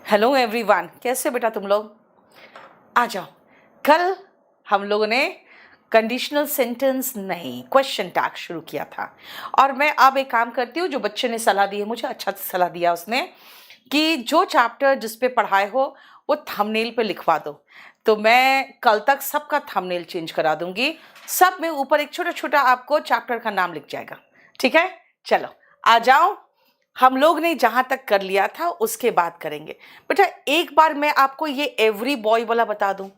Hello everyone, कैसे बेटा तुम लोग? आ जाओ। कल हम लोगों ने कंडीशनल सेंटेंस नहीं, क्वेश्चन टैग शुरू किया था। और मैं अब एक काम करती हूँ, जो बच्चे ने सलाह दी है मुझे, अच्छा सलाह दिया उसने कि जो चैप्टर जिस पे पढ़ाए हो वो थंबनेल पे लिखवा दो। तो मैं कल तक सबका थंबनेल चेंज करा दूंगी। सब में ऊपर एक छोटा छोटा आपको चैप्टर का नाम लिख जाएगा। ठीक है, चलो आ जाओ। हम लोग ने जहां तक कर लिया था उसके बाद करेंगे। बेटा एक बार मैं आपको ये एवरी बॉय वाला बता दूं।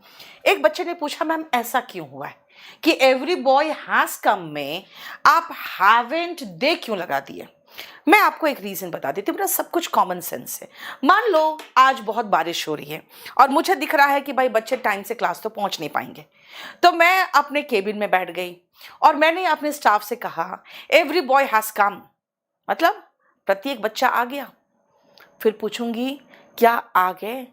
एक बच्चे ने पूछा मैम ऐसा क्यों हुआ है कि एवरी बॉय हैज कम में आप हैवेंट दे क्यों लगा दिए? मैं आपको एक रीजन बता देती हूँ। बेटा सब कुछ कॉमन सेंस है। मान लो आज बहुत बारिश हो रही है और मुझे दिख रहा है कि भाई बच्चे टाइम से क्लास तो पहुंच नहीं पाएंगे, तो मैं अपने केबिन में बैठ गई और मैंने अपने स्टाफ से कहा एवरी बॉय हैज कम, मतलब प्रत्येक बच्चा आ गया। फिर पूछूंगी क्या आ गए?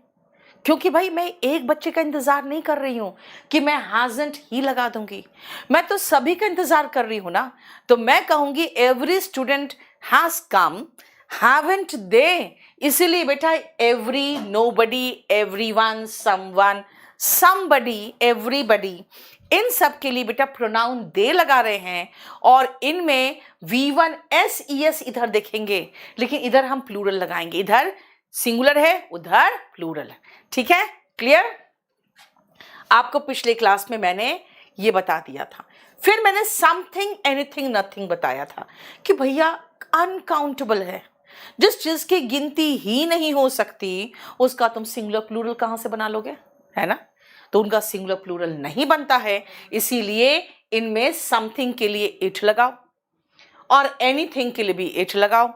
क्योंकि भाई मैं एक बच्चे का इंतजार नहीं कर रही हूं कि मैं हैजंट ही लगा दूंगी, मैं तो सभी का इंतजार कर रही हूं ना। तो मैं कहूंगी every student has come, haven't they. इसीलिए बेटा every, nobody, everyone, someone, somebody, everybody, इन सब के लिए बेटा प्रोनाउन दे लगा रहे हैं। और इनमें V1 SES इधर देखेंगे, लेकिन इधर हम प्लूरल लगाएंगे। इधर सिंगुलर है, उधर प्लूरल है। ठीक है, क्लियर? आपको पिछले क्लास में मैंने ये बता दिया था। फिर मैंने समथिंग, एनीथिंग, नथिंग बताया था कि भैया अनकाउंटेबल है, जिस चीज की गिनती ही नहीं हो सकती उसका तुम सिंगुलर प्लूरल कहां से बना लोगे, है ना? तो उनका सिंगुलर प्लूरल नहीं बनता है। इसीलिए इनमें समथिंग के लिए इट लगाओ और एनीथिंग के लिए भी इट लगाओ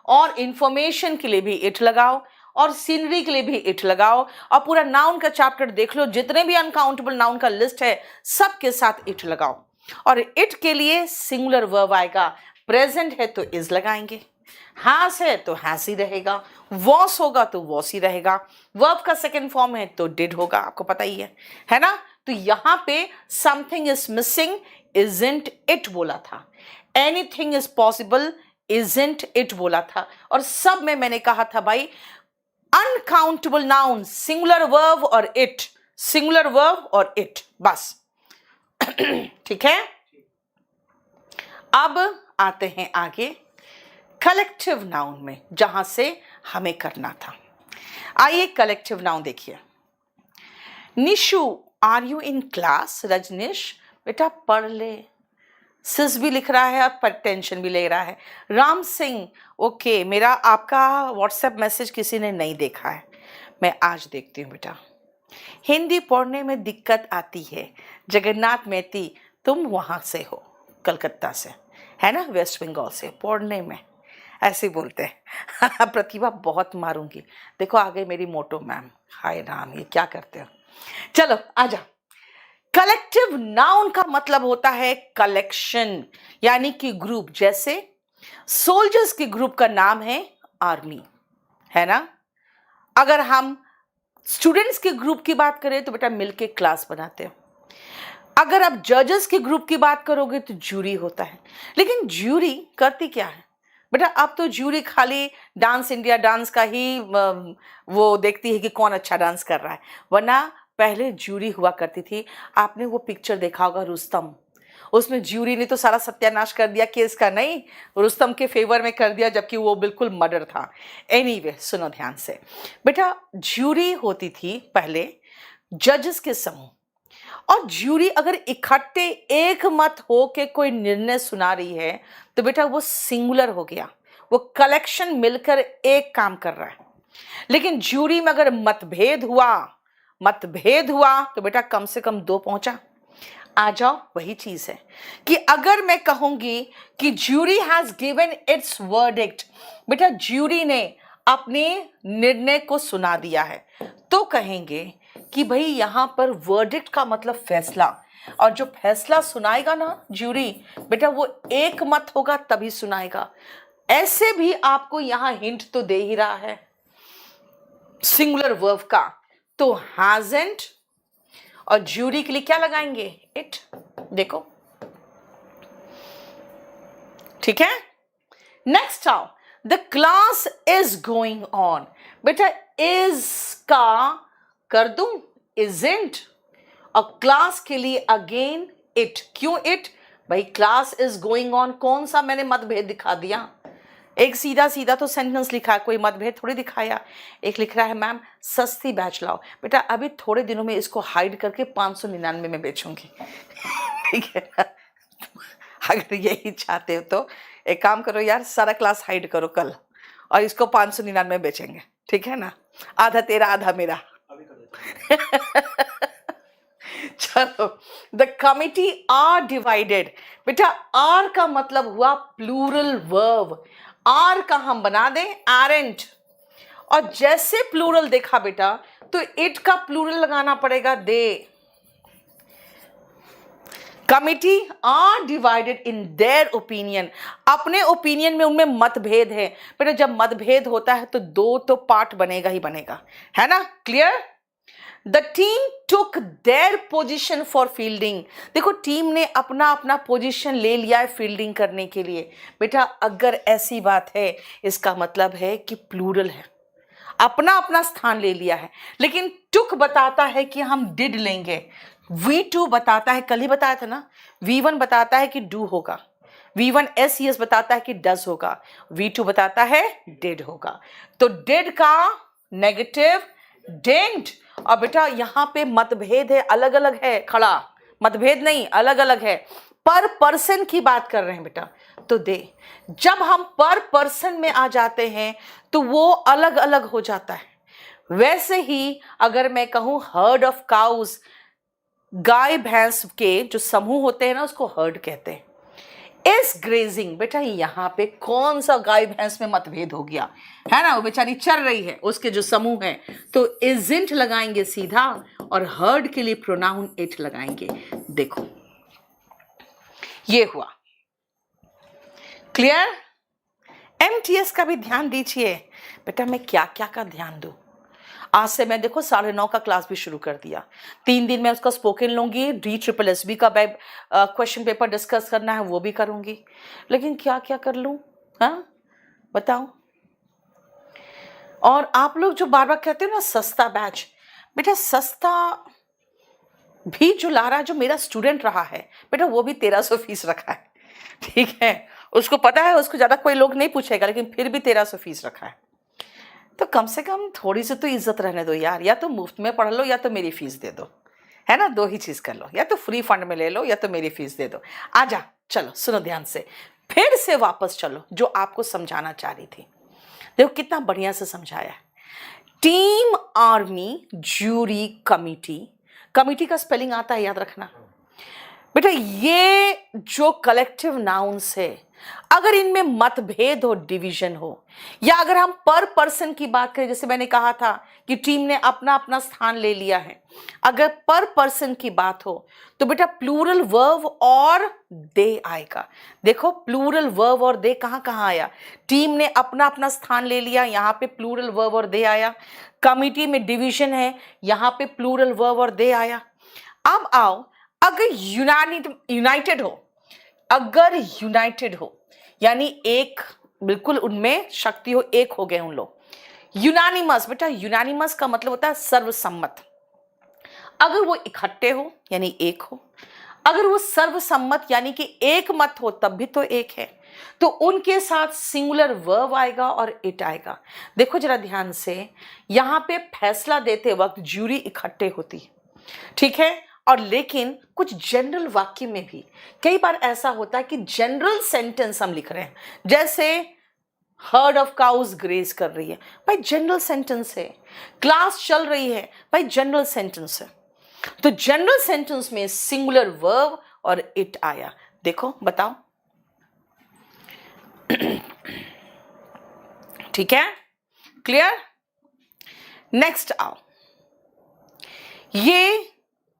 और इंफॉर्मेशन के लिए भी इट लगाओ और सीनरी के लिए भी इट लगाओ। और पूरा नाउन का चैप्टर देख लो, जितने भी अनकाउंटेबल नाउन का लिस्ट है सबके साथ इट लगाओ। और इट के लिए सिंगुलर वर्ब आएगा। प्रेजेंट है तो इज लगाएंगे, हैज है तो हैज ही रहेगा, वॉस होगा तो वॉस ही रहेगा, वर्ब का सेकेंड फॉर्म है तो डिड होगा, आपको पता ही है ना? तो यहां पे something is missing, isn't it बोला था। Anything is possible, isn't it बोला था। और सब में मैंने कहा था भाई अनकाउंटेबल नाउन सिंगुलर वर्ब और इट, सिंगुलर वर्ब और इट, बस। ठीक है, अब आते हैं आगे कलेक्टिव नाउन में, जहां से हमें करना था। आइए कलेक्टिव नाउन देखिए। Nishu are you in class? Rajneesh बेटा पढ़ ले। सिस भी लिख रहा है और टेंशन भी ले रहा है। राम सिंह ओके, मेरा आपका व्हाट्सएप मैसेज किसी ने नहीं देखा है, मैं आज देखती हूँ बेटा। हिंदी पढ़ने में दिक्कत आती है। जगन्नाथ मैती तुम वहां से हो, कलकत्ता से, है ना, वेस्ट बंगाल से, पढ़ने में ऐसे बोलते हैं। प्रतिभा बहुत मारूंगी। देखो आ गई मेरी मोटो मैम। हाय राम, ये क्या करते हो? चलो आ जाओ। कलेक्टिव नाउन का मतलब होता है कलेक्शन, यानी कि ग्रुप। जैसे सोल्जर्स के ग्रुप का नाम है आर्मी, है ना? अगर हम स्टूडेंट्स के ग्रुप की बात करें तो बेटा मिलके क्लास बनाते हो। अगर आप जजेस के ग्रुप की बात करोगे तो जूरी होता है। लेकिन जूरी करती क्या है बेटा? अब तो जूरी खाली डांस इंडिया डांस का ही वो देखती है कि कौन अच्छा डांस कर रहा है, वरना पहले जूरी हुआ करती थी। आपने वो पिक्चर देखा होगा रुस्तम, उसमें जूरी ने तो सारा सत्यानाश कर दिया केस का, नहीं रुस्तम के फेवर में कर दिया, जबकि वो बिल्कुल मर्डर था। एनीवे सुनो ध्यान से बेटा, जूरी होती थी पहले जजेस के समूह, और ज्यूरी अगर इकट्ठे एक मत हो के कोई निर्णय सुना रही है तो बेटा वो सिंगुलर हो गया, वो कलेक्शन मिलकर एक काम कर रहा है। लेकिन ज्यूरी में अगर मतभेद हुआ तो बेटा कम से कम दो पहुंचा। आ जाओ, वही चीज है कि अगर मैं कहूंगी कि jury has given it's verdict, बेटा ज्यूरी ने अपने निर्णय को सुना दिया है, तो कहेंगे कि भाई यहां पर वर्डिक्ट का मतलब फैसला, और जो फैसला सुनाएगा ना ज्यूरी, बेटा वो एक मत होगा तभी सुनाएगा। ऐसे भी आपको यहां हिंट तो दे ही रहा है सिंगुलर वर्ब का, तो हैजंट और ज्यूरी के लिए क्या लगाएंगे? इट। देखो ठीक है। नेक्स्ट आओ, the class is going on. बेटा इज का कर दूं इजंट, और क्लास के लिए अगेन इट। क्यों इट? भाई क्लास इज गोइंग ऑन, कौन सा मैंने मतभेद दिखा दिया? एक सीधा सीधा तो सेंटेंस लिखा है, कोई मतभेद थोड़ी दिखाया। एक लिख रहा है मैम सस्ती बैच लाओ। बेटा अभी थोड़े दिनों में इसको हाइड करके 599 में बेचूंगी। ठीक है ना? अगर यही चाहते हो तो एक काम करो यार, सारा क्लास हाइड करो कल और इसको 599 में बेचेंगे। ठीक है ना? आधा तेरा आधा मेरा। चलो, द कमिटी आर डिवाइडेड। बेटा आर का मतलब हुआ प्लूरल वर्ब। आर का हम बना दें आरेंट, और जैसे प्लूरल देखा बेटा तो इट का प्लूरल लगाना पड़ेगा they. Committee are divided in their opinion. अपने ओपिनियन में उनमें मतभेद है। बेटा जब मतभेद होता है तो दो तो पार्ट बनेगा ही बनेगा, है ना? Clear? The team took their position for fielding. देखो टीम ने अपना अपना पोजिशन ले लिया है फील्डिंग करने के लिए। बेटा अगर ऐसी बात है इसका मतलब है कि प्लूरल है, अपना अपना स्थान ले लिया है। लेकिन टुक बताता है कि हम डिड लेंगे, V2 बताता है, कल ही बताया था ना, V1 बताता है कि डू होगा, V1 SES बताता है कि डज होगा, V2 बताता है डिड होगा। तो डिड का नेगेटिव डिडंट। और बेटा यहां पे मतभेद है, अलग अलग है, खड़ा मतभेद नहीं, अलग अलग है। पर पर्सन की बात कर रहे हैं बेटा, तो दे। जब हम पर पर्सन में आ जाते हैं तो वो अलग अलग हो जाता है। वैसे ही अगर मैं कहूं हर्ड ऑफ काउज, गाय भैंस के जो समूह होते हैं ना उसको हर्ड कहते हैं। इस ग्रेजिंग, बेटा यहां पे कौन सा गाय भैंस में मतभेद हो गया, है ना? वो बेचारी चल रही है, उसके जो समूह है, तो इजंट लगाएंगे सीधा और हर्ड के लिए प्रोनाउन इट लगाएंगे। देखो ये हुआ। क्लियर? MTS का भी ध्यान दीजिए। बेटा मैं क्या क्या का ध्यान दूं? आज से मैं देखो 9:30 का क्लास भी शुरू कर दिया। 3 दिन में उसका स्पोकन लूंगी, DSSB का क्वेश्चन पेपर डिस्कस करना है वो भी करूंगी। लेकिन क्या क्या कर लूं, हाँ बताओ? और आप लोग जो बार बार कहते हो ना सस्ता बैच, बेटा सस्ता भी जो ला रहा, जो मेरा स्टूडेंट रहा है बेटा, वो भी 1300 फीस रखा है। ठीक है, उसको पता है, उसको ज्यादा कोई लोग नहीं पूछेगा, लेकिन फिर भी 1300 फीस रखा है। तो कम से कम थोड़ी सी तो इज्जत रहने दो यार। या तो मुफ्त में पढ़ लो या तो मेरी फीस दे दो, है ना? दो ही चीज कर लो, या तो फ्री फंड में ले लो या तो मेरी फीस दे दो। आजा, चलो सुनो ध्यान से, फिर से वापस चलो जो आपको समझाना चाह रही थी। देखो कितना बढ़िया से समझाया है। Team, army, jury, committee. Committee का स्पेलिंग आता है, याद रखना बेटा। ये जो कलेक्टिव नाउन्स है, अगर इनमें मतभेद हो, डिवीजन हो, या अगर हम पर पर्सन की बात करें, जैसे मैंने कहा था कि टीम ने अपना अपना स्थान ले लिया है, अगर पर पर्सन की बात हो तो बेटा प्लूरल वर्ब और दे आएगा। देखो प्लूरल वर्ब और दे कहां कहां आया? टीम ने अपना अपना स्थान ले लिया, यहां पे प्लूरल वर्ब और दे आया। कमिटी में डिवीजन है, यहां पे प्लूरल वर्ब और दे आया। अब आओ, अगर यूनाइटेड हो, अगर यूनाइटेड हो यानी एक, बिल्कुल उनमें शक्ति हो, एक हो गए उन लोग। यूनानिमस, बेटा यूनानिमस का मतलब होता है सर्वसम्मत। अगर वो इकट्ठे हो यानी एक हो, अगर वो सर्वसम्मत यानी कि एक मत हो तब भी तो एक है। तो उनके साथ सिंगुलर वर्ब आएगा और इट आएगा। देखो जरा ध्यान से, यहां पे फैसला देते वक्त ज्यूरी इकट्ठे होती है, ठीक है? और लेकिन कुछ जनरल वाक्य में भी कई बार ऐसा होता है कि जनरल सेंटेंस हम लिख रहे हैं, जैसे हर्ड ऑफ काउज ग्रेज कर रही है, भाई जनरल सेंटेंस है। क्लास चल रही है, भाई जनरल सेंटेंस है। तो जनरल सेंटेंस में सिंगुलर वर्ब और इट आया। देखो बताओ, ठीक है? क्लियर? नेक्स्ट आओ, ये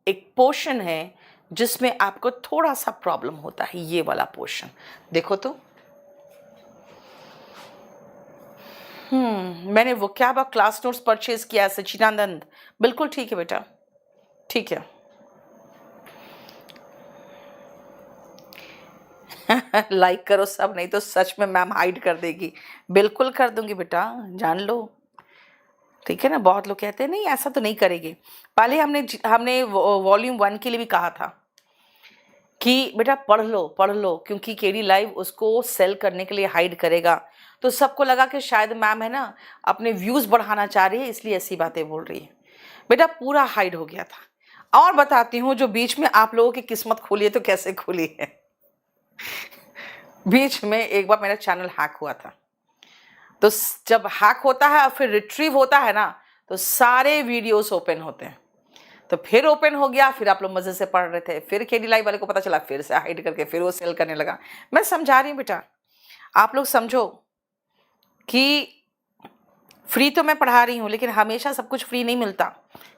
एक पोर्शन है जिसमें आपको थोड़ा सा प्रॉब्लम होता है, ये वाला पोर्शन देखो तो। मैंने वो क्या क्लास नोट्स परचेज किया है सचिदानंद, बिल्कुल ठीक है बेटा, ठीक है। लाइक करो सब, नहीं तो सच में मैम हाइड कर देगी। बिल्कुल कर दूंगी बेटा, जान लो, ठीक है ना। बहुत लोग कहते हैं नहीं ऐसा तो नहीं करेगी। पहले हमने वॉल्यूम 1 के लिए भी कहा था कि बेटा पढ़ लो, क्योंकि केडी लाइव उसको सेल करने के लिए हाइड करेगा। तो सबको लगा कि शायद मैम है ना अपने व्यूज बढ़ाना चाह रही है, इसलिए ऐसी बातें बोल रही है। बेटा पूरा हाइड हो गया था। और बताती हूँ, जो बीच में आप लोगों की किस्मत खुली है तो कैसे खुली है। बीच में एक बार मेरा चैनल हैक हुआ था, तो जब हैक होता है और फिर रिट्रीव होता है ना, तो सारे वीडियोस ओपन होते हैं। तो फिर ओपन हो गया, फिर आप लोग मजे से पढ़ रहे थे, फिर केडी लाइव वाले को पता चला, फिर से हाइड करके फिर वो सेल करने लगा। मैं समझा रही हूँ बेटा, आप लोग समझो कि फ्री तो मैं पढ़ा रही हूँ, लेकिन हमेशा सब कुछ फ्री नहीं मिलता।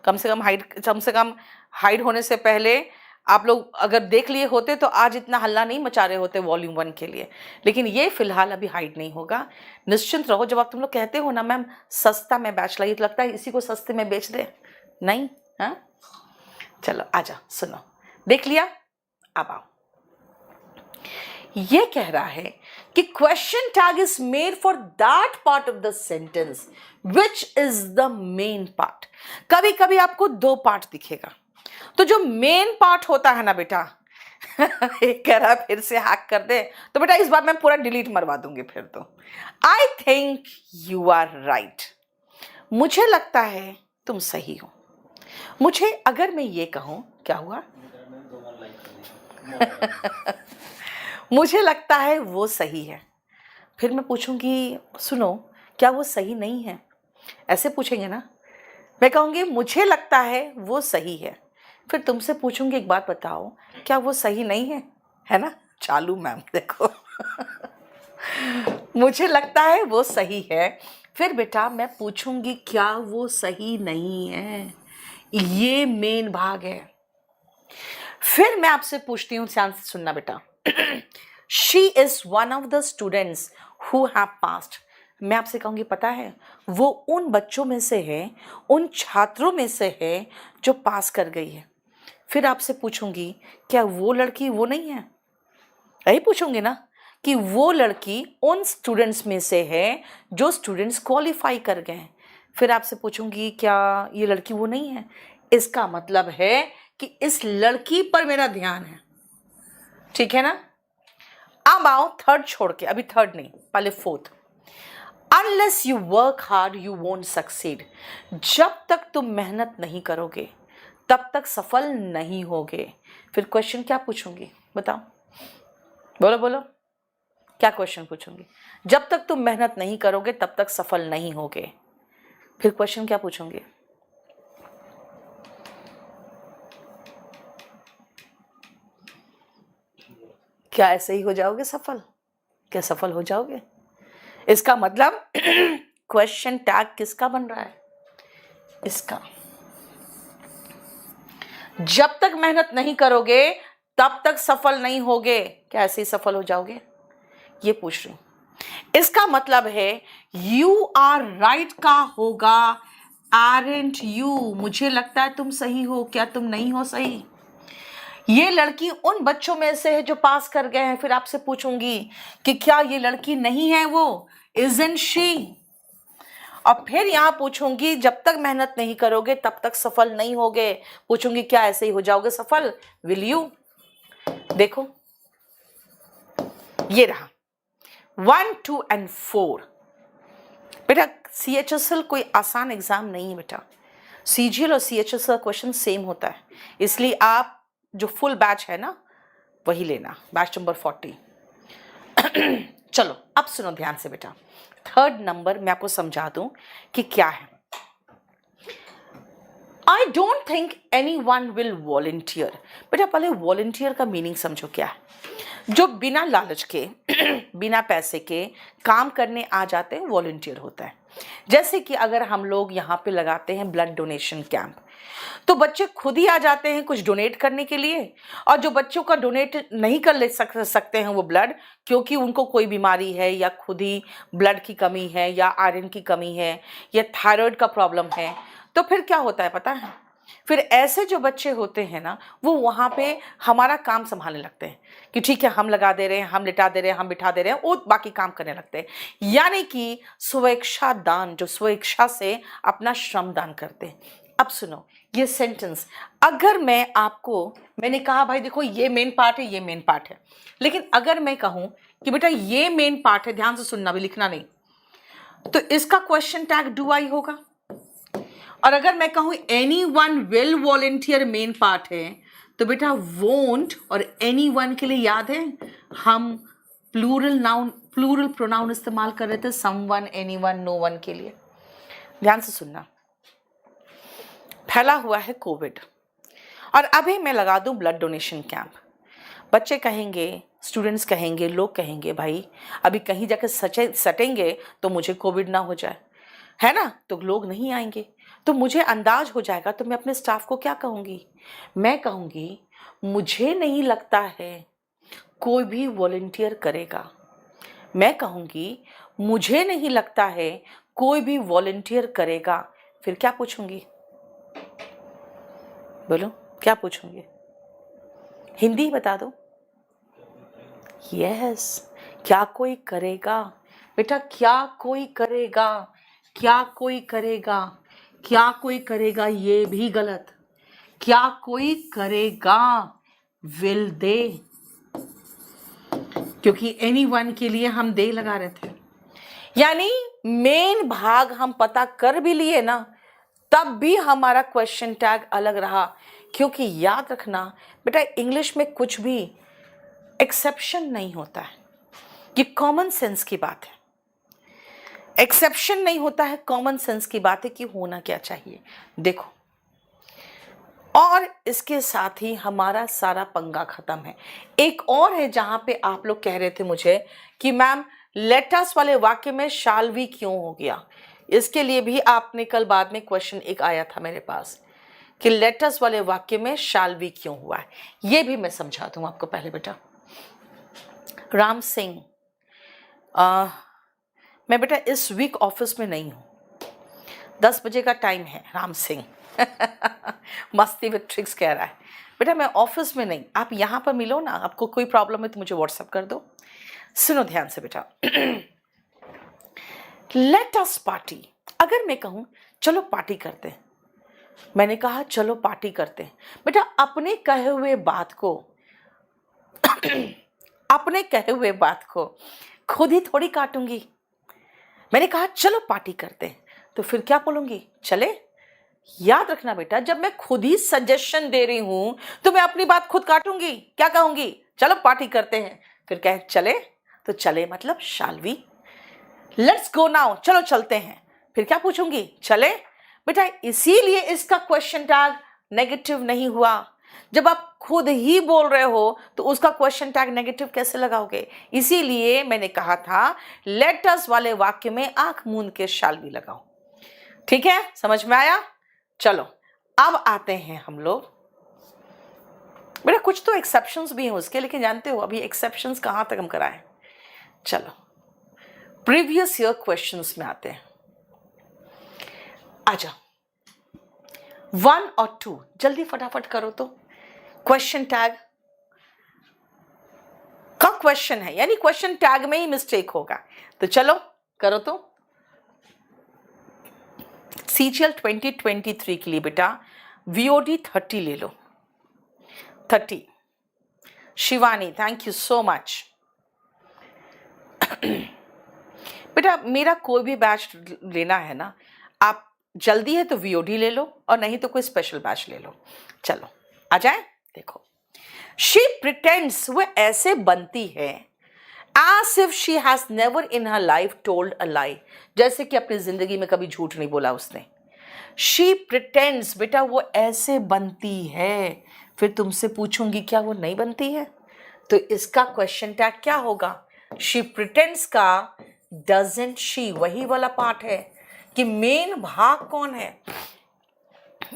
कम से कम हाइड होने से पहले आप लोग अगर देख लिए होते तो आज इतना हल्ला नहीं मचा रहे होते वॉल्यूम 1 के लिए। लेकिन ये फिलहाल अभी हाइड नहीं होगा, निश्चिंत रहो। जब आप तुम लोग कहते हो ना मैम सस्ता में बैच लाई, तो लगता है इसी को सस्ते में बेच दे, नहीं। हाँ चलो आजा, सुनो, देख लिया, अब आओ। ये कह रहा है कि question tag is made for that part of the sentence which is the main part. कभी कभी आपको 2 पार्ट दिखेगा, तो जो मेन पार्ट होता है ना बेटा, एक कह रहा फिर से हैक कर दे, तो बेटा इस बार मैं पूरा डिलीट मरवा दूंगी फिर तो। I think you are right, मुझे लगता है तुम सही हो। मुझे अगर मैं ये कहूं, क्या हुआ? मुझे लगता है वो सही है, फिर मैं पूछूंगी सुनो क्या वो सही नहीं है, ऐसे पूछेंगे ना। मैं कहूंगी मुझे लगता है वो सही है, फिर तुमसे पूछूंगी एक बात बताओ क्या वो सही नहीं है, है ना। चालू मैम देखो। मुझे लगता है वो सही है, फिर बेटा मैं पूछूंगी क्या वो सही नहीं है, ये मेन भाग है। फिर मैं आपसे पूछती हूँ, ध्यान से सुनना बेटा। She is one of the students who have passed. मैं आपसे कहूंगी पता है वो उन बच्चों में से है, उन छात्रों में से है जो पास कर गई है। फिर आपसे पूछूंगी क्या वो लड़की वो नहीं है, यही पूछूंगी ना कि वो लड़की उन स्टूडेंट्स में से है जो स्टूडेंट्स क्वालिफाई कर गए हैं। फिर आपसे पूछूंगी क्या ये लड़की वो नहीं है, इसका मतलब है कि इस लड़की पर मेरा ध्यान है, ठीक है ना। अब आओ थर्ड छोड़ के, अभी थर्ड नहीं पहले fourth. Unless you work hard you won't succeed. जब तक तुम मेहनत नहीं करोगे तब तक सफल नहीं होगे। फिर क्वेश्चन क्या पूछूंगी बताओ, बोलो बोलो, क्या क्वेश्चन पूछूंगी? जब तक तुम मेहनत नहीं करोगे तब तक सफल नहीं होगे। फिर क्वेश्चन क्या पूछूंगी? क्या ऐसे ही हो जाओगे सफल? क्या सफल हो जाओगे? इसका मतलब क्वेश्चन टैग किसका बन रहा है? इसका। जब तक मेहनत नहीं करोगे तब तक सफल नहीं होगे। क्या ऐसे ही सफल हो जाओगे? ये पूछ रही हूं। इसका मतलब है यू आर राइट का होगा आरंट यू। मुझे लगता है तुम सही हो, क्या तुम नहीं हो सही? ये लड़की उन बच्चों में से है जो पास कर गए हैं। फिर आपसे पूछूंगी कि क्या ये लड़की नहीं है वो, इजंट शी? और फिर यहां पूछूंगी जब तक मेहनत नहीं करोगे तब तक सफल नहीं होगे। पूछूंगी क्या ऐसे ही हो जाओगे सफल? Will you? देखो ये रहा 1, 2 and 4। बेटा CHSL कोई आसान एग्जाम नहीं है बेटा। CGL और CHSL का क्वेश्चन सेम होता है, इसलिए आप जो फुल बैच है ना वही लेना, बैच नंबर 40। चलो अब सुनो ध्यान से बेटा। थर्ड नंबर मैं आपको समझा दूं कि क्या है। I don't think any one will volunteer. बेटा पहले वॉलंटियर का मीनिंग समझो क्या है। जो बिना लालच के बिना पैसे के काम करने आ जाते हैं वॉलंटियर होता है। जैसे कि अगर हम लोग यहाँ पे लगाते हैं ब्लड डोनेशन कैंप, तो बच्चे खुद ही आ जाते हैं कुछ डोनेट करने के लिए। और जो बच्चों का डोनेट नहीं कर ले सकते हैं वो ब्लड, क्योंकि उनको कोई बीमारी है या खुद ही ब्लड की कमी है या आयरन की कमी है या थायराइड का प्रॉब्लम है, तो फिर क्या होता है पता है, फिर ऐसे जो बच्चे होते हैं ना, वो वहाँ पे हमारा काम संभालने लगते हैं कि ठीक है, हम लगा दे रहे हैं, हम लिटा दे रहे हैं, हम बिठा दे रहे हैं, वो बाकी काम करने लगते हैं। यानी कि स्वेच्छा दान, जो स्वेच्छा से अपना श्रम दान करते हैं। अब सुनो ये सेंटेंस, अगर मैंने कहा भाई देखो ये मेन पार्ट है, ये मेन पार्ट है, लेकिन अगर मैं कहूं कि बेटा ये मेन पार्ट है, ध्यान से सुनना, भी लिखना नहीं, तो इसका क्वेश्चन टैग डू आई होगा। और अगर मैं कहूं any one will volunteer main part है, तो बेटा वोंट और एनी वन के लिए याद है हम प्लूरल प्रोनाउन इस्तेमाल कर रहे थे, some one, any one, no one के लिए। ध्यान से सुनना, फैला हुआ है कोविड, और अभी मैं लगा दूं ब्लड डोनेशन कैंप। बच्चे कहेंगे, स्टूडेंट्स कहेंगे, लोग कहेंगे भाई अभी कहीं जाकर सटेंगे तो मुझे कोविड ना हो जाए, है ना, तो लोग नहीं आएंगे, तो मुझे अंदाज हो जाएगा, तो मैं अपने स्टाफ को क्या कहूँगी? मैं कहूँगी मुझे नहीं लगता है कोई भी वॉलंटियर करेगा। मैं कहूँगी मुझे नहीं लगता है कोई भी वॉलंटियर करेगा। फिर क्या पूछूंगी? बोलो क्या पूछूंगी? हिंदी बता दो। यस, क्या कोई करेगा? बेटा क्या कोई करेगा? क्या कोई करेगा? क्या कोई करेगा ये भी गलत। क्या कोई करेगा विल दे, क्योंकि एनीवन के लिए हम दे लगा रहे थे। यानी मेन भाग हम पता कर भी लिए ना, तब भी हमारा क्वेश्चन टैग अलग रहा, क्योंकि याद रखना बेटा इंग्लिश में कुछ भी एक्सेप्शन नहीं होता है। ये कॉमन सेंस की बात है, एक्सेप्शन नहीं होता है, कॉमन सेंस की बात है कि होना क्या चाहिए। देखो, और इसके साथ ही हमारा सारा पंगा खत्म है। एक और है जहां पे आप लोग कह रहे थे मुझे कि मैम लेटस वाले वाक्य में शाल भी क्यों हो गया। इसके लिए भी आपने कल बाद में क्वेश्चन एक आया था मेरे पास कि लेटस वाले वाक्य में शाल भी क्यों हुआ है। ये भी मैं समझा दूं आपको पहले बेटा। राम सिंह, मैं बेटा इस वीक ऑफिस में नहीं हूं, 10 बजे का टाइम है। राम सिंह मस्ती विद ट्रिक्स कह रहा है, बेटा मैं ऑफिस में नहीं, आप यहाँ पर मिलो ना, आपको कोई प्रॉब्लम है तो मुझे व्हाट्सएप कर दो। सुनो ध्यान से बेटा, लेट अस पार्टी। अगर मैं कहूं चलो पार्टी करते हैं, मैंने कहा चलो पार्टी करते हैं, बेटा अपने कहे हुए बात को अपने कहे हुए बात को खुद ही थोड़ी काटूंगी। मैंने कहा चलो पार्टी करते हैं, तो फिर क्या बोलूंगी? चले। याद रखना बेटा, जब मैं खुद ही सजेशन दे रही हूं तो मैं अपनी बात खुद काटूंगी। क्या कहूंगी? चलो पार्टी करते हैं। फिर कहे चले, तो चले मतलब shall we. Let's go now, चलो चलते हैं। फिर क्या पूछूंगी? चले। बेटा इसीलिए इसका क्वेश्चन टैग नेगेटिव नहीं हुआ। जब आप खुद ही बोल रहे हो तो उसका क्वेश्चन टैग नेगेटिव कैसे लगाओगे? इसीलिए मैंने कहा था लेट अस वाले वाक्य में आंख मूंद के शाल भी लगाओ। ठीक है, समझ में आया? चलो अब आते हैं हम लोग। बेटा कुछ तो एक्सेप्शंस भी हैं उसके, लेकिन जानते हो अभी एक्सेप्शंस कहां तक हम कराएं। चलो प्रीवियस ईयर क्वेश्चंस में आते हैं। आजा 1 और 2 जल्दी फटाफट करो। तो क्वेश्चन टैग का क्वेश्चन है, यानी क्वेश्चन टैग में ही मिस्टेक होगा, तो चलो करो। तो CGL 2023 के लिए बेटा VOD 30 ले लो। 30। Shivani thank you so much. बेटा मेरा कोई भी बैच लेना है ना, आप जल्दी है तो VOD ले लो, और नहीं तो कोई स्पेशल बैच ले लो। चलो आ जाए। देखो, शी प्रिटेंड्स, वो ऐसे बनती है as if she has never in her life told a lie, जैसे कि अपनी जिंदगी में कभी झूठ नहीं बोला उसने। she pretends, बेटा वो ऐसे बनती है। फिर तुमसे पूछूंगी क्या वो नहीं बनती है? तो इसका क्वेश्चन टैग क्या होगा? she pretends का doesn't she, वही वाला पार्ट है कि मेन भाग कौन है?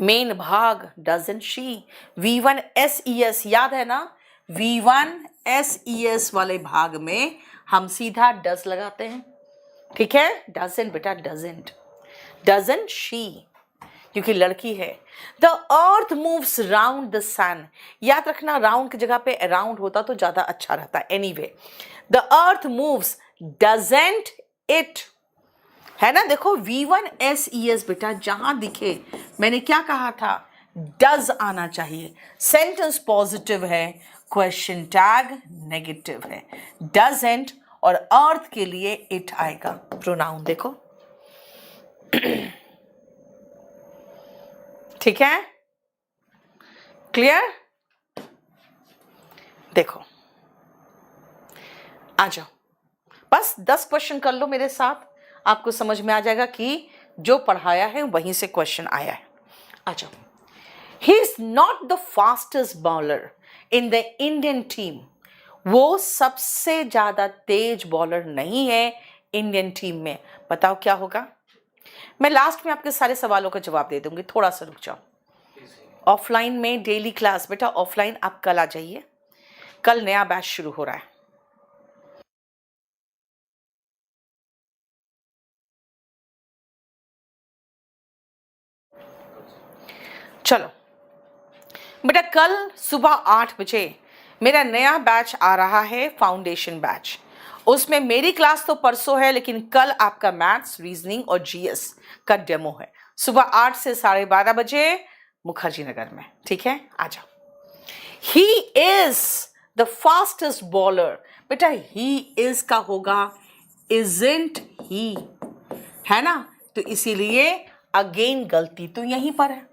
मेन भाग doesn't she। V1 SES याद है ना? V1 SES वाले भाग में हम सीधा डज लगाते हैं। ठीक है, doesn't बेटा, doesn't she, क्योंकि लड़की है। The earth moves round the sun, याद रखना राउंड की जगह पे अराउंड होता तो ज्यादा अच्छा रहता। Anyway, the earth moves doesn't it, है ना। देखो V1SES बेटा जहां दिखे, मैंने क्या कहा था, डज आना चाहिए। सेंटेंस पॉजिटिव है, क्वेश्चन टैग नेगेटिव है। डजंट और अर्थ के लिए इट आएगा प्रोनाउन। देखो ठीक है, क्लियर। देखो आ जाओ, बस 10 क्वेश्चन कर लो मेरे साथ, आपको समझ में आ जाएगा कि जो पढ़ाया है वहीं से क्वेश्चन आया है। आ जाओ। He is not the fastest bowler in the Indian team, वो सबसे ज्यादा तेज बॉलर नहीं है इंडियन टीम में। बताओ क्या होगा। मैं लास्ट में आपके सारे सवालों का जवाब दे दूंगी, थोड़ा सा रुक जाओ। ऑफलाइन में डेली क्लास बेटा, ऑफलाइन आप कल आ जाइए, कल नया बैच शुरू हो रहा है। चलो बेटा, कल सुबह 8 बजे मेरा नया बैच आ रहा है, फाउंडेशन बैच। उसमें मेरी क्लास तो परसों है, लेकिन कल आपका मैथ्स, रीजनिंग और जीएस का डेमो है, सुबह 8 से 12:30 बजे मुखर्जी नगर में। ठीक है, आ जाओ। He is the fastest bowler, बेटा ही इज का होगा इजंट ही, है ना। तो इसीलिए अगेन गलती तो यहीं पर है।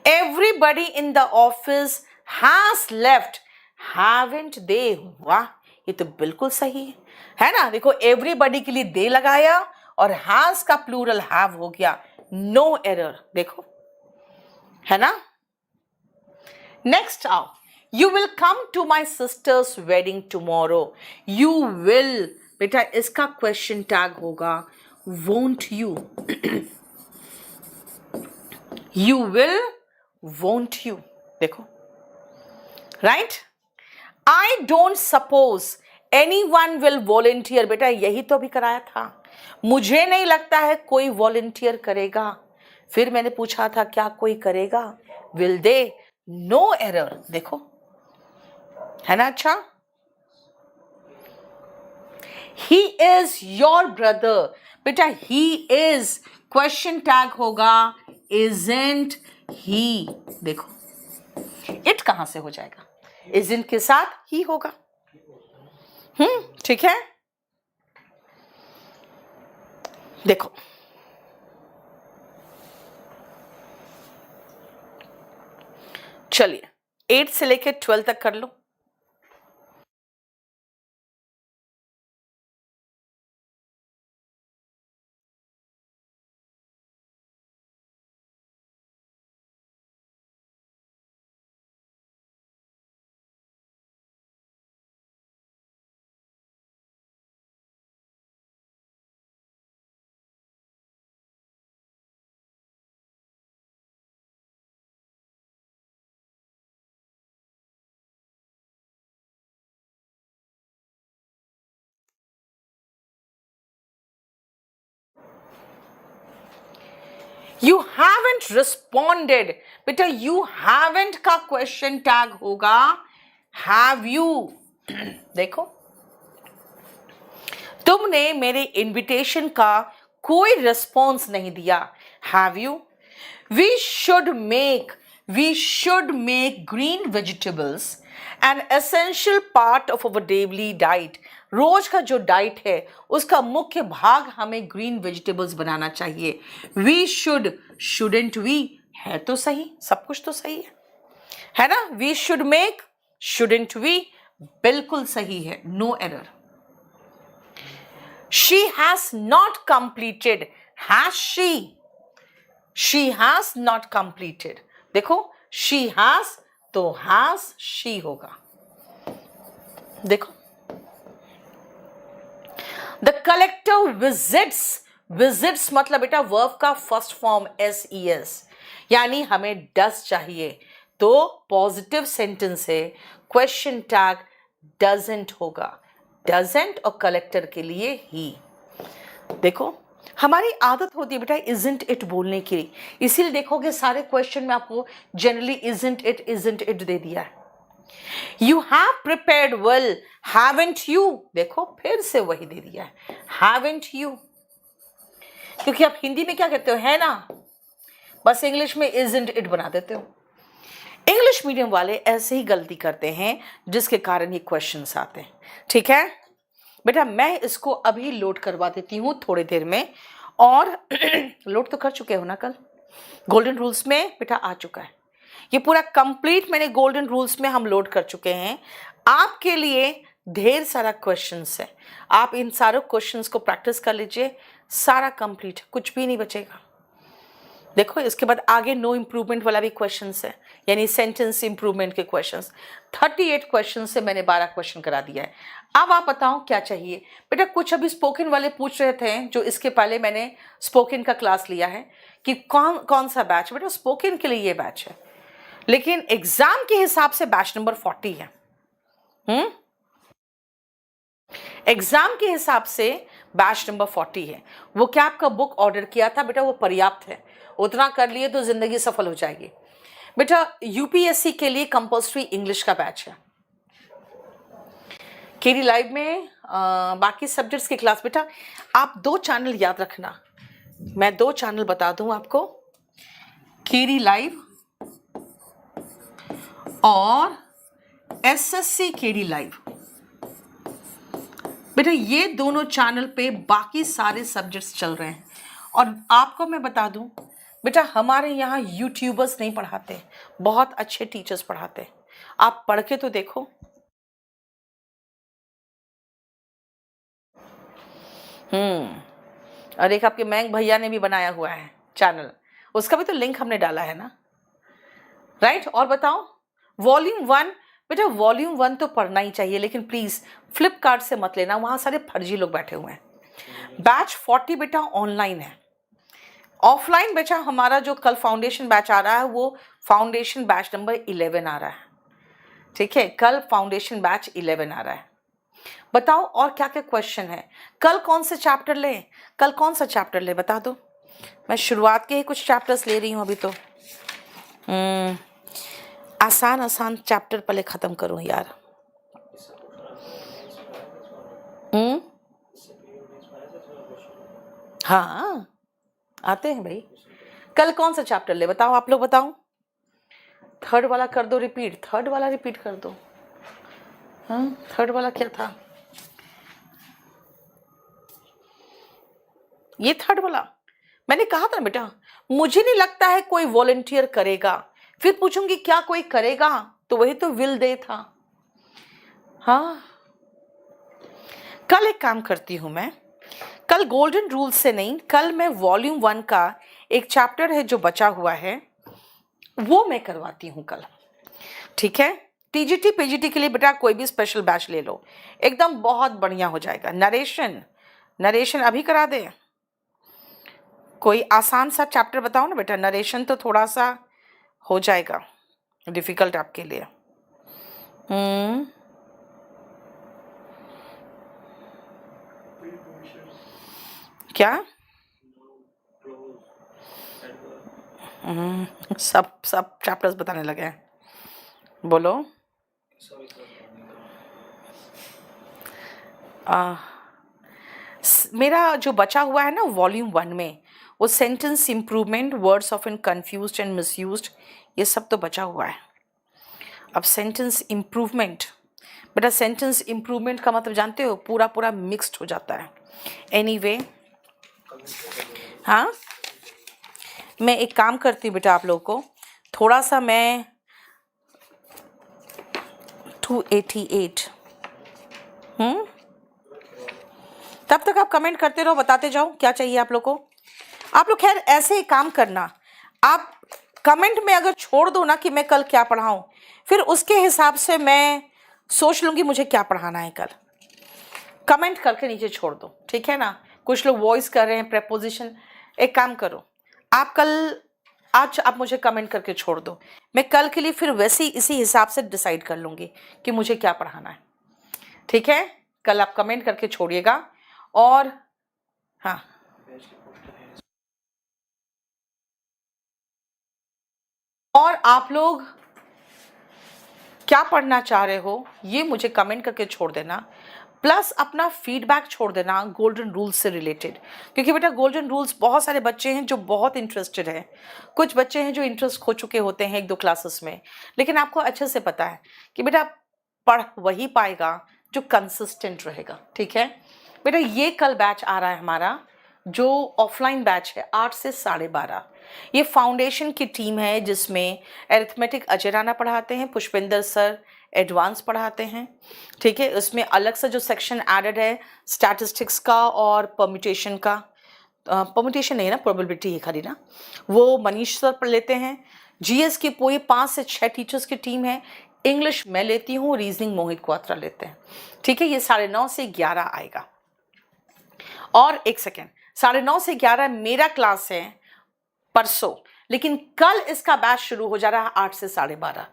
Everybody in the office has left, haven't they, वाह ये तो बिल्कुल सही है ना। देखो एवरीबडी के लिए दे लगाया और हैज का प्लूरल हैव हो गया, नो एरर। देखो है ना। नेक्स्ट आओ, you will come to my sister's wedding tomorrow. You will बेटा इसका क्वेश्चन टैग होगा won't you. You will won't you, देखो right. I don't suppose any one will volunteer, बेटा यही तो अभी कराया था। मुझे नहीं लगता है कोई वॉलेंटियर करेगा। फिर मैंने पूछा था क्या कोई करेगा, विल दे, नो एरर। देखो है ना। अच्छा, ही इज योर ब्रदर, बेटा ही इज क्वेश्चन टैग होगा इजंट ही। देखो इट कहां से हो जाएगा, इजंट के साथ ही होगा। ठीक है। देखो चलिए 8 से लेकर 12 तक कर लो। यू हैवंट रिस्पॉन्डेड, बेटा यू हैवंट का क्वेश्चन टैग होगा हैव यू। देखो तुमने मेरे इनविटेशन का कोई रिस्पॉन्स नहीं दिया, have you. We should make green vegetables an essential part of our daily diet. रोज का जो डाइट है उसका मुख्य भाग हमें ग्रीन वेजिटेबल्स बनाना चाहिए। वी शुड, शुडेंट वी, है तो सही, सब कुछ तो सही है ना। We should make, shouldn't we, बिल्कुल सही है, no error. She has not completed, has she has not completed. देखो शी हैज तो हैज शी होगा। देखो द कलेक्टर विजिट्स मतलब बेटा वर्ब का फर्स्ट फॉर्म SES, यानी हमें डस चाहिए तो पॉजिटिव सेंटेंस है, क्वेश्चन टैग डजंट होगा। डजंट और कलेक्टर के लिए ही। देखो हमारी आदत होती है बेटा इजंट इट बोलने की, इसीलिए देखोगे सारे क्वेश्चन में आपको जनरली इजंट इट दे दिया है। You have prepared well, haven't you, देखो फिर से वही दे दिया है, हैवंट यू। क्योंकि आप हिंदी में क्या कहते हो, है ना, बस इंग्लिश में इजंट इट बना देते हो। इंग्लिश मीडियम वाले ऐसे ही गलती करते हैं जिसके कारण ये क्वेश्चंस आते हैं। ठीक है बेटा, मैं इसको अभी लोड करवा देती हूँ थोड़ी देर में, और लोड तो कर चुके हो ना कल, गोल्डन रूल्स में बेटा आ चुका है ये पूरा कंप्लीट, मैंने गोल्डन रूल्स में हम लोड कर चुके हैं। आपके लिए ढेर सारा क्वेश्चंस है, आप इन सारे क्वेश्चंस को प्रैक्टिस कर लीजिए, सारा कंप्लीट, कुछ भी नहीं बचेगा। देखो इसके बाद आगे नो इम्प्रूवमेंट वाला भी क्वेश्चंस है, यानी सेंटेंस इम्प्रूवमेंट के क्वेश्चंस। 38 क्वेश्चन से मैंने 12 क्वेश्चन करा दिया है। अब आप बताओ क्या चाहिए बेटा। कुछ अभी स्पोकन वाले पूछ रहे थे, जो इसके पहले मैंने स्पोकन का क्लास लिया है, कि कौन कौन सा बैच। बेटा स्पोकन के लिए ये बैच है, लेकिन एग्जाम के हिसाब से बैच नंबर 40 है। एग्जाम के हिसाब से बैच नंबर 40 है। वो क्या आपका बुक ऑर्डर किया था बेटा, वो पर्याप्त है, उतना कर लिए तो जिंदगी सफल हो जाएगी। बेटा यूपीएससी के लिए कंपल्सरी इंग्लिश का बैच है केडी लाइव में। बाकी सब्जेक्ट्स की क्लास बेटा आप 2 चैनल याद रखना, मैं 2 चैनल बता दूं आपको, केडी लाइव और एसएससी केडी लाइव। बेटा ये दोनों चैनल पे बाकी सारे सब्जेक्ट्स चल रहे हैं। और आपको मैं बता दूं बेटा, हमारे यहाँ यूट्यूबर्स नहीं पढ़ाते, बहुत अच्छे टीचर्स पढ़ाते, आप पढ़ के तो देखो। और एक आपके मैंग भैया ने भी बनाया हुआ है चैनल, उसका भी तो लिंक हमने डाला है ना, राइट। और बताओ वॉल्यूम 1 बेटा, वॉल्यूम 1 तो पढ़ना ही चाहिए, लेकिन प्लीज फ्लिपकार्ट से मत लेना, वहां सारे फर्जी लोग बैठे हुए हैं। बैच 40 बेटा ऑनलाइन है। ऑफलाइन बेटा हमारा जो कल फाउंडेशन बैच आ रहा है, वो फाउंडेशन बैच नंबर 11 आ रहा है। ठीक है, कल फाउंडेशन बैच 11 आ रहा है। बताओ और क्या क्या क्वेश्चन है, कल कौन से चैप्टर ले, कल कौन सा चैप्टर ले बता दो। मैं शुरुआत के ही कुछ चैप्टर्स ले रही हूँ अभी तो। आसान आसान चैप्टर पहले खत्म करूँ यार। हाँ आते हैं भाई। कल कौन सा चैप्टर ले बताओ, आप लोग बताओ। थर्ड वाला कर दो रिपीट, थर्ड वाला रिपीट कर दो। हाँ थर्ड वाला क्या था, ये थर्ड वाला मैंने कहा था बेटा, मुझे नहीं लगता है कोई वॉलंटियर करेगा। फिर पूछूंगी क्या कोई करेगा, तो वही तो विल दे था। हाँ कल एक काम करती हूं मैं, कल गोल्डन रूल से नहीं, कल मैं वॉल्यूम 1 का एक चैप्टर है जो बचा हुआ है, वो मैं करवाती हूं कल। ठीक है, टीजीटी पीजीटी के लिए बेटा कोई भी स्पेशल बैच ले लो, एकदम बहुत बढ़िया हो जाएगा। नरेशन अभी करा दे, कोई आसान सा चैप्टर बताओ ना बेटा, नरेशन तो थोड़ा सा हो जाएगा डिफिकल्ट आपके लिए। क्या सब चैप्टर्स बताने लगे हैं, बोलो। मेरा जो बचा हुआ है ना वॉल्यूम 1 में, वो sentence improvement, words of in confused and misused, ये सब तो बचा हुआ है। अब सेंटेंस इम्प्रूवमेंट बेटा, सेंटेंस इम्प्रूवमेंट का मतलब जानते हो, पूरा पूरा मिक्स्ड हो जाता है। एनीवे हाँ मैं एक काम करती हूँ बेटा, आप लोगों को थोड़ा सा मैं 288 तब तक आप कमेंट करते रहो, बताते जाओ क्या चाहिए आप लोग को। आप लोग खैर ऐसे ही काम करना, आप कमेंट में अगर छोड़ दो ना कि मैं कल क्या पढ़ाऊं, फिर उसके हिसाब से मैं सोच लूंगी मुझे क्या पढ़ाना है कल। कमेंट करके नीचे छोड़ दो, ठीक है ना। कुछ लोग वॉइस कर रहे हैं, प्रेपोजिशन, एक काम करो आप आज आप मुझे कमेंट करके छोड़ दो, मैं कल के लिए फिर वैसे ही इसी हिसाब से डिसाइड कर लूँगी कि मुझे क्या पढ़ाना है। ठीक है, कल आप कमेंट करके छोड़िएगा। और हाँ और आप लोग क्या पढ़ना चाह रहे हो ये मुझे कमेंट करके छोड़ देना, प्लस अपना फीडबैक छोड़ देना गोल्डन रूल्स से रिलेटेड, क्योंकि बेटा गोल्डन रूल्स बहुत सारे बच्चे हैं जो बहुत इंटरेस्टेड हैं, कुछ बच्चे हैं जो इंटरेस्ट खो चुके होते हैं 1-2 क्लासेस में, लेकिन आपको अच्छे से पता है कि बेटा पढ़ वही पाएगा जो कंसिस्टेंट रहेगा। ठीक है बेटा, ये कल बैच आ रहा है हमारा जो ऑफलाइन बैच है 8 से 12:30। ये फाउंडेशन की टीम है जिसमें एरिथमेटिक अजय राणा पढ़ाते हैं, पुष्पिंदर सर एडवांस पढ़ाते हैं। ठीक है, उसमें अलग से जो सेक्शन एडेड है स्टैटिस्टिक्स का और परम्यूटेशन का, परम्यूटेशन नहीं है ना, प्रोबेबिलिटी है खाली ना, वो मनीष सर पढ़ लेते हैं। जीएस की पूरी 5 से 6 टीचर्स की टीम है। इंग्लिश मैं लेती हूँ, रीजनिंग मोहित क्वात्रा लेते हैं। ठीक है, ये 9:30 से 11 आएगा। और एक सेकेंड, 9:30 से 11 मेरा क्लास है परसों, लेकिन कल इसका बैच शुरू हो जा रहा है 8 से 12:30।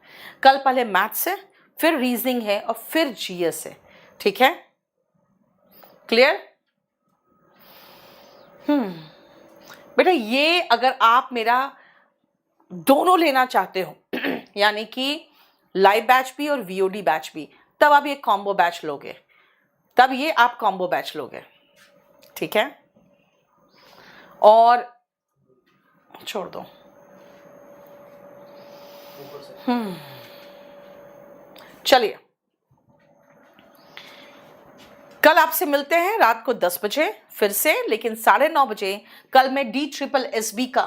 कल पहले मैथ्स है, फिर रीजनिंग है और फिर जीएस है। ठीक है, क्लियर? बेटा ये अगर आप मेरा दोनों लेना चाहते हो यानी कि लाइव बैच भी और वीओडी बैच भी, तब आप ये कॉम्बो बैच लोगे, तब ये आप कॉम्बो बैच लोगे। ठीक है, और छोड़ दो। चलिए, कल आपसे मिलते हैं रात को 10 बजे फिर से, लेकिन 9:30 बजे कल मैं DSSB का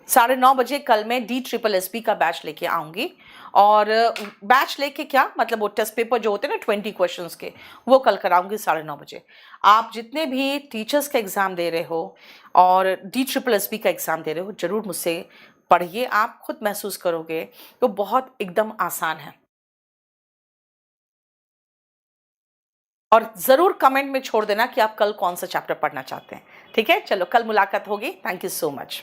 9:30 बजे कल मैं DSSB का बैच लेके आऊंगी। और बैच लेके क्या मतलब, वो टेस्ट पेपर जो होते हैं ना 20 क्वेश्चंस के, वो कल कराऊंगी 9:30 बजे। आप जितने भी टीचर्स का एग्ज़ाम दे रहे हो और DSSB का एग्ज़ाम दे रहे हो, ज़रूर मुझसे पढ़िए, आप खुद महसूस करोगे तो बहुत एकदम आसान है। और ज़रूर कमेंट में छोड़ देना कि आप कल कौन सा चैप्टर पढ़ना चाहते हैं। ठीक है, चलो कल मुलाकात होगी। Thank you so much.